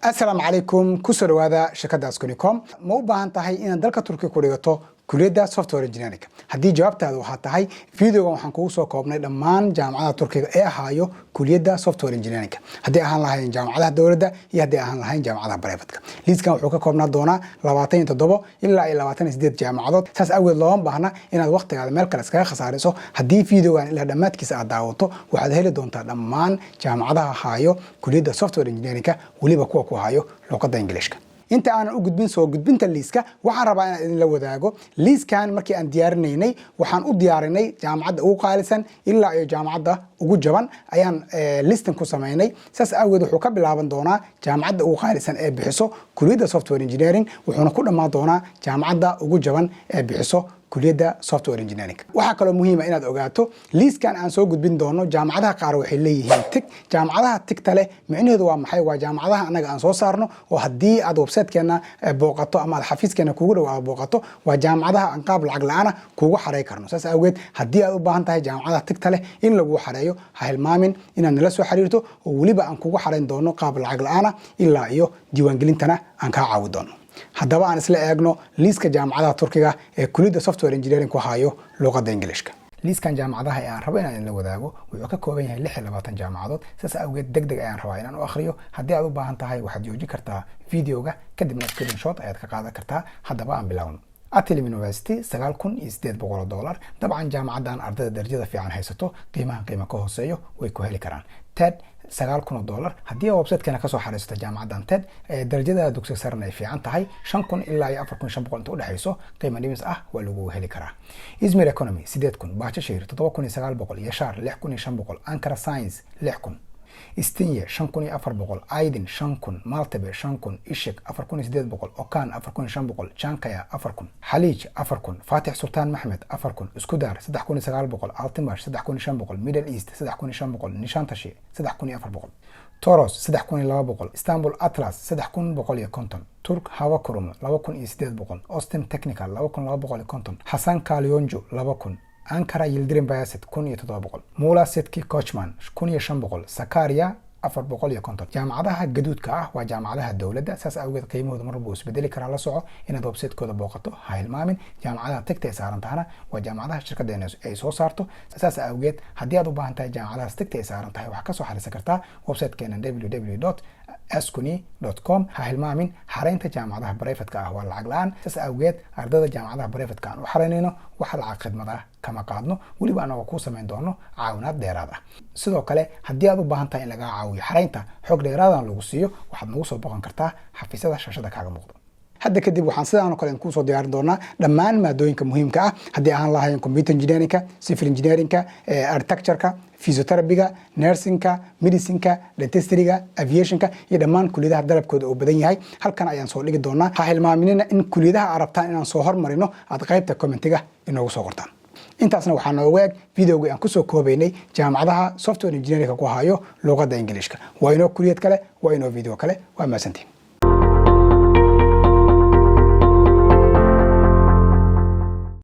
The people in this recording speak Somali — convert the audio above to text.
السلام عليكم كسر هذا شركة أسكونيكوم مو بان تهي إن دلك تركي كوريغتو كلية سوفتوير انجينيرنج هدي جوابت هذا waxaa tahay فيديو waxaan kugu soo koobnay dhamaan jaamacadaha Turkiga ee ahaayo kuliyada software engineering hadii aan lahayn jaamacadaha dawladda iyo hadii aan lahayn jaamacadaha privateka liiskan wuxuu ka koobnaa doona 27 ilaa 28 jaamacadood saas awgeed loo baahna inaad waqtigaada meel kale iskaga khasaariso hadii fiidiyogan ilaa dhamaadkiisa aad daawato waxaad heli doontaa dhamaan jaamacadaha ahaayo kuliyada software engineering waliba kuwa ku ahaayo luqadda Ingiriiska inta aan u gudbin soo gudbinta liiska waxaan rabaa inaan idin la wadaago liiskan markii aan diyaarinaynay waxaan u diyaarinay jaamacadda ugu qaalisan ilaa iyo jaamacadda ugu jaban ayaan listan ku sameynay saas awgeed wuxuu ka bilaaban doonaa jaamacadda ugu qaalisan ee bixiso kuliyada software engineering wuxuuna ku dhamaan doonaa jaamacadda ugu jaban ee bixiso kuliyada software engineering waxa kale muhiim ah inaad ogaato liiskan aan soo gudbin doono jaamacadaha qaar waxay leeyihiin tig jaamacadaha tigta leh micnaheedu waa maxay waa jaamacadaha anaga aan soo saarno oo hadii aad website-keena booqato ama aad xafiiskeena kugu dhawaado booqato waa jaamacadaha aan qaab lacag la'aan kugu xareey karno saas awgeed hadii aad u baahan tahay jaamacadaha tigta leh in lagu xareeyo ha hilmaamin inaad nala soo xiriirto oo waliba aan kugu xareyn doono qaab lacag la'aan ilaa iyo diiwaangelintana aan ka caawin doono haddaba aan isla eegno liiska jaamacadaha Turkiga ee kuliyada software engineering ku haayo luqadda Ingiriiska liiskan jaamacadaha aan rabo inaan la wadaago wuxuu ka kooban yahay 26 jaamacadood saas awgeed degdeg ayaan rabaa inaan u akhriyo hadii aad u baahan tahay waxaad joojin kartaa fiidiyoga kadibna screenshot ayaad ka qaadan kartaa haddaba aan bilowno Atilum University $9,800 dabcan jaamacadan ardayda darajada fiican haysato qiimo ka hooseeyo way ku heli karaan TED $9,000 hadii website-kana ka soo xariisto jaamacadan TED darajada dugsiga sare ay fiican tahay 5,000 ilaa 4,500 inta u dhaxayso qiimo dhimis ah waa lagu heli karaa Izmir Economy 8,000 Bahçeşehir 7,900 Yaşar 6,500 Ankara Science 6,000 Istinye 5,400 Aydin 5,000 Maltepe 5,000 Işık 4,800 Okan 4,500 Çankaya 4,000 Haliç 4,000 Fatih Sultan Mehmet 4,000 Üsküdar 3,900 Altınbaş 3,500 Middle East 3,500 Nişantaşı 3,400 Toros 3,200 İstanbul Atlas 3,150 Türk Hava Kurumu 2,800 Ostim Technical 2,250 Hasan Kalyoncu 2,000 Ankara Yıldırım Bayezid 1,700 Muğla Setki Koçman 1,500 Sakarya 4,150 jaamacadaha gaduudka ah waa jaamacadaha dawladda saas awgeed qiimahooda marba isbedeli kara la soco inaad website-kooda booqato ha hilmaamin jaamacadaha tagta saaran tahana waa jaamacadaha shirkaddeena ay soo saarto saas awgeed hadii aad u baahan tahay jaamacadaha tagta saaran tahay wax ka soo xariisan kartaa website-keena www.askuni.com ha hilmaamin xareynta jaamacadaha privateka ah waa lacag la'aan saas awgeed ardayda jaamacadaha privateka aan u xareynayno waxa lacag khidmad ah kama qaadno waliba anaga ku sameyn doono caawinaad dheeraad ah sidoo kale hadii aad u baahan tahay in laga caawiyo xareynta xog dheeraad ah lagu siiyo waxaad nagu soo booqan kartaa xafiisyada shaashada kaaga muuqda hadda kadib waxaan sidaan kale ku soo diyaarin doonaa dhammaan maadooyinka muhiimka ah hadii aan lahayn computer engineering civil engineering architecture physiotherapy nursing medicine dentistry aviation iyo dhammaan kuliyadaha dalabkooda oo badan yahay halkan ayaan soo dhigi doonaa ha hilmaaminina in kuliyadaha arabtaan inaan soo hormarino aad qaybta commentiga inoogu soo qortaan intaasna waxaan noogu eeg fiidiyoga aan ku soo koobaynay jaamacadaha software engineering ku haayo luqadda Ingiriiska waa inoo kuliyad kale waa inoo fiidiyo kale waa maasantiin